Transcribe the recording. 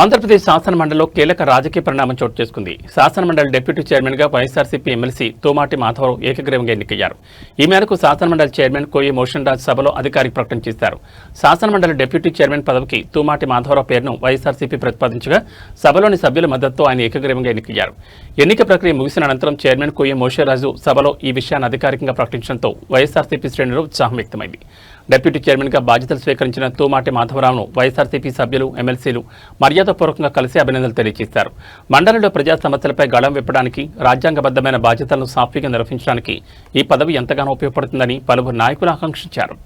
ఆంధ్రప్రదేశ్ శాసనమండలిలో కీలక రాజకీయ పరిణామం చోటు చేసుకుంది. శాసనమండలి డిప్యూటీ చైర్మన్ గా వైఎస్ఆర్సీపీ ఎమ్మెల్సీ తోమాటి మాధవరావు ఏకగ్రీవంగా ఎన్నికయ్యారు. ఈ మేరకు శాసనమండలి చైర్మన్ కోయి మోషన్ రాజ్ సభలో అధికారిక ప్రకటన చేశారు. శాసనమండలి డిప్యూటీ చైర్మన్ పదవికి తోమాటి మాధవరావు పేరును వైఎస్ఆర్సీపీ ప్రతిపాదించగా సభలోని సభ్యుల మద్దతుతో ఆయన ఏకగ్రీవంగా ఎన్నికయ్యారు. ఎన్నిక ప్రక్రియ ముగిసిన అనంతరం చైర్మన్ కోయి మోషన్ రాజు సభలో ఈ విషయాన్ని అధికారికంగా ప్రకటించడంతో వైఎస్ఆర్సీపీ శ్రేణుల్లో ఉత్సాహం వ్యక్తమైంది. డిప్యూటీ చైర్మన్ గా బాధ్యతలు స్వీకరించిన తోమాటి మాధవరావును వైఎస్ఆర్సీపీ సభ్యులు ఎమ్మెల్సీలు మర్యాదపూర్వకంగా కలిసి అభినందనలు తెలియజేశారు. మండలిలో ప్రజా సమస్యలపై గళం విప్పడానికి, రాజ్యాంగబద్ధమైన బాధ్యతలను సాఫీగా నిర్వహించడానికి ఈ పదవి ఎంతగానో ఉపయోగపడుతుందని పలువురు నాయకులు ఆకాంక్షించారు.